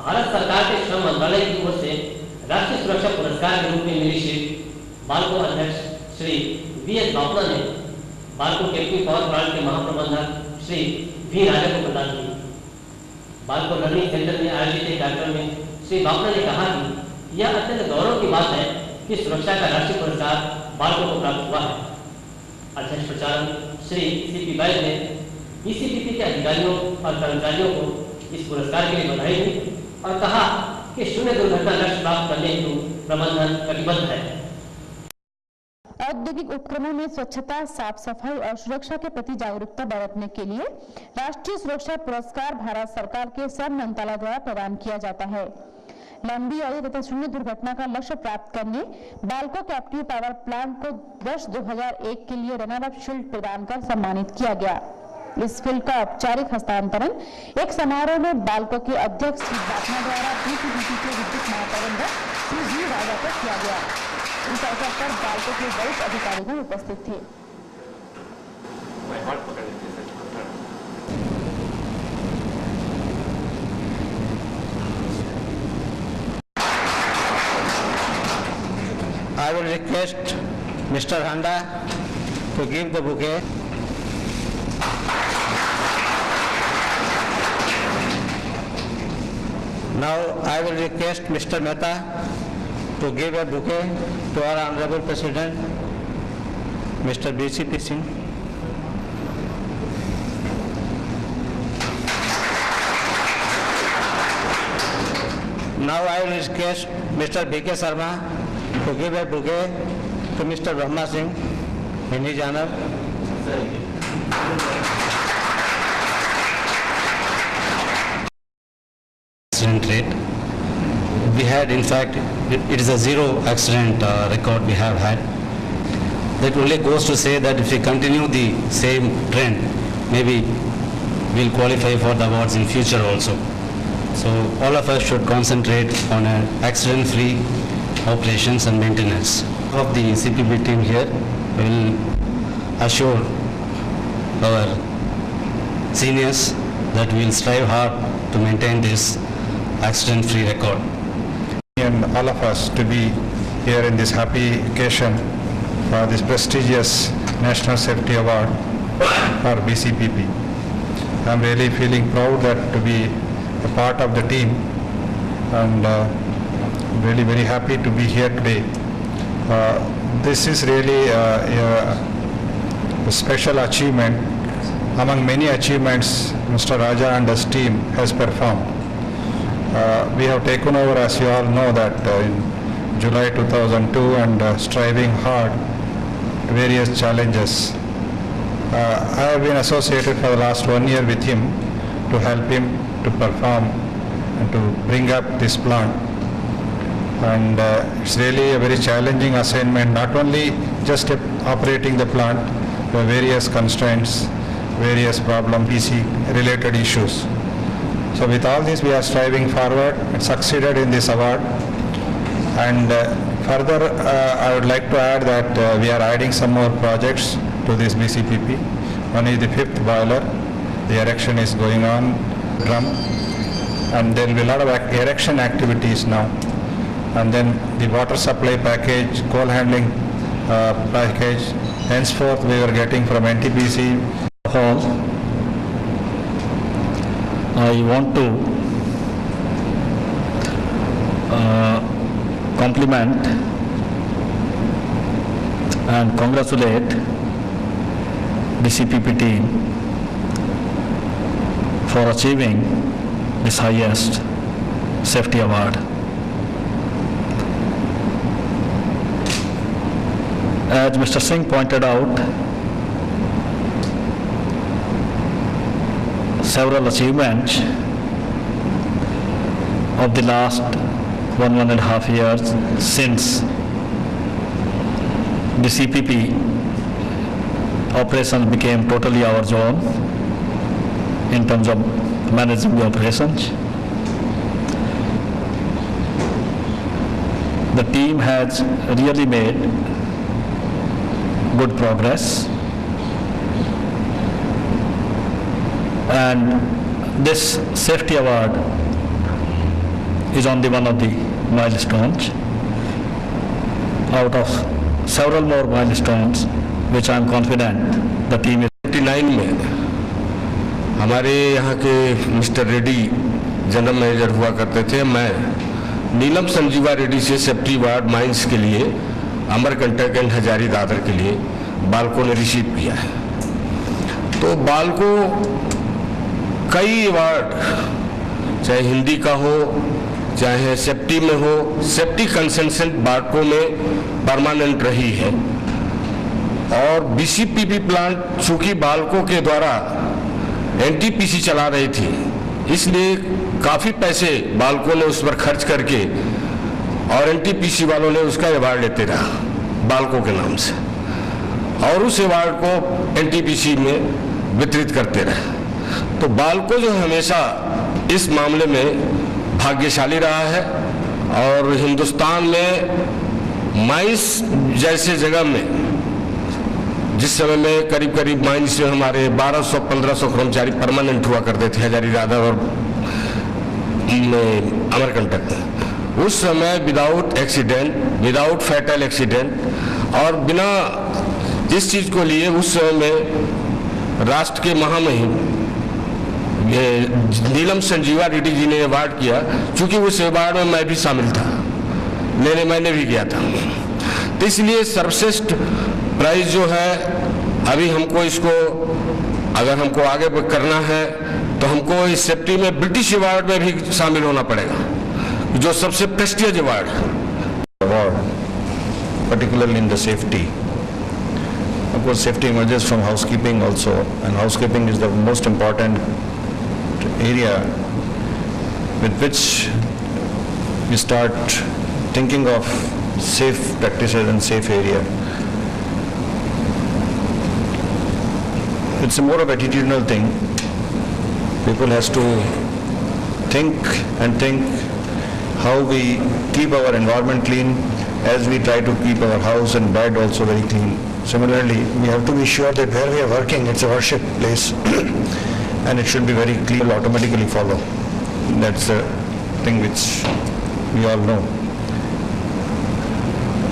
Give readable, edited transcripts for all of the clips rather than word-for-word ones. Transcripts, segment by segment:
भारत सरकार के श्रम मंत्रालय की ओर से राष्ट्रीय सुरक्षा पुरस्कार के रूप में मिली शील्ड बालको अध्यक्ष श्री वी.एस. बापना ने बालको कैप्टिव पावर प्लांट के महाप्रबंधक श्री वी. राजा को प्रदान की। बालको लर्निंग सेंटर में आयोजित एक कार्यक्रम में श्री बापना ने कहा कि यह अत्यंत गौरव की बात है कि सुरक्षा का राष्ट्रीय पुरस्कार बालको को प्राप्त हुआ है। अध्यक्ष प्रचारक श्री सी.पी. बैज ने बीसीपीपी के अधिकारियों और कर्मचारियों को इस पुरस्कार के लिए बधाई दी और कहा कि शून्य दुर्घटना लक्ष्य प्राप्त करने हेतु प्रबंधन कटिबद्ध है। औद्योगिक उपक्रमों में स्वच्छता, साफ सफाई और सुरक्षा के प्रति जागरूकता बढ़ाने के लिए राष्ट्रीय सुरक्षा पुरस्कार भारत सरकार के श्रम मंत्रालय द्वारा प्रदान किया जाता है। लंबी आयु तथा शून्य दुर्घटना का लक्ष्य प्राप्त करने बालको कैप्टिव पावर प्लांट को वर्ष 2001 के लिए रनर अप शील्ड प्रदान कर सम्मानित किया गया। इस शील्ड का औपचारिक हस्तांतरण एक समारोह में बालको के अध्यक्ष श्री बापना द्वारा बीसीपीपी के विद्युत महाप्रबंधक श्री वी. राजा को किया गया। इस अवसर पर बालको के वरिष्ठ अधिकारी उपस्थित थे। I will request Mr. Handa to give the bouquet. Now I will request Mr. Mehta to give a bouquet to our Honorable President, Mr. B.C.P. Singh. Now I will request Mr. B.K. Sharma to give a bouquet to Mr. Brahma Singh in his honor. Accident rate. We had, in fact, it is a zero accident record we have had. That only goes to say that if we continue the same trend, maybe we'll qualify for the awards in future also. So all of us should concentrate on accident-free operations and maintenance. Of the CPB team here will assure our seniors that we will strive hard to maintain this accident-free record. And all of us to be here in this happy occasion for this prestigious National Safety Award for BCPP. I'm really feeling proud that to be a part of the team and really very happy to be here today. This is really a special achievement among many achievements Mr. Raja and his team has performed. We have taken over, as you all know, that in July 2002 and striving hard various challenges. I have been associated for the last 1 year with him to help him to perform and to bring up this plant. And it's really a very challenging assignment, not only just operating the plant, there are various constraints, various problem, PC related issues. So with all this we are striving forward and succeeded in this award. And further I would like to add that we are adding some more projects to this BCPP. One is the 5th boiler, the erection is going on, drum, and there will be a lot of erection activities now. And then the water supply package, coal handling package, henceforth we are getting from NTPC. I want to compliment and congratulate the CPP team for achieving this highest safety award. As Mr. Singh pointed out, several achievements of the last 1.5 years since the CPP operations became totally our zone in terms of managing the operations. The team has really made good progress, and this safety award is on the one of the milestones out of several more milestones which I am confident the team is 1999 में हमारे यहाँ के mister Reddy general manager हुआ करते थे। मैं नीलम संजीवा रेड्डी से safety ward mines के लिए अमरकंटक एंड हजारी दादर के लिए बालको ने रिसीव किया है। तो बालको कई अवार्ड चाहे हिंदी का हो चाहे सेफ्टी में हो, सेफ्टी कंसल्टेंट बालको में परमानेंट रही है। और बीसीपीपी प्लांट चूंकि बालको के द्वारा एनटीपीसी चला रही थी, इसलिए काफी पैसे बालको ने उस पर खर्च करके और एनटीपीसी वालों ने उसका अवार्ड लेते रहा बालको के नाम से, और उस अवार्ड को एनटीपीसी में वितरित करते रहे। तो बालको जो हमेशा इस मामले में भाग्यशाली रहा है और हिंदुस्तान में माइंस जैसे जगह में जिस समय में करीब करीब माइंस में हमारे 1200-1500 कर्मचारी परमानेंट हुआ करते थे हजारी दादर और अमरकंटक में, उस समय without accident, without fatal accident और बिना इस चीज को लिए उस समय में राष्ट्र के महामहिम नीलम संजीवा रेड्डी जी ने अवार्ड किया। चूंकि उस अवार्ड में मैं भी शामिल था, मैंने भी किया था, तो इसलिए सर्वश्रेष्ठ प्राइज जो है अभी हमको इसको अगर हमको आगे करना है तो हमको इस सेफ्टी में ब्रिटिश अवार्ड में भी शामिल होना पड़ेगा, जो सबसे प्रेस्टिजियस अवार्ड है। Particularly in the safety. Of course, safety emerges from housekeeping also, and housekeeping is the most important area with which we start thinking of safe practices and safe area. It's a more of attitudinal thing. People has to think how we keep our environment clean as we try to keep our house and bed also very clean. Similarly, we have to be sure that where we are working, it's a worship place and it should be very clean, will automatically follow. That's a thing which we all know.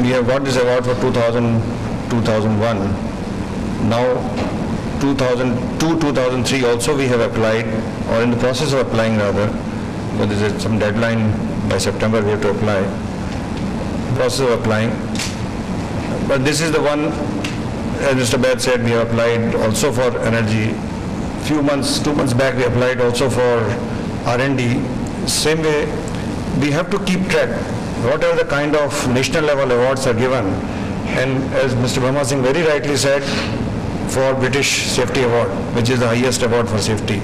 We have got this award for 2000-2001. Now 2002-2003 also we have applied, or in the process of applying rather, but there is some deadline by September we have to apply. Process of applying. But this is the one, as Mr. Baird said, we have applied also for energy. 2 months back we applied also for R&D. Same way, we have to keep track whatever the kind of national level awards are given, and as Mr. Brahma Singh very rightly said, for British Safety Award, which is the highest award for safety.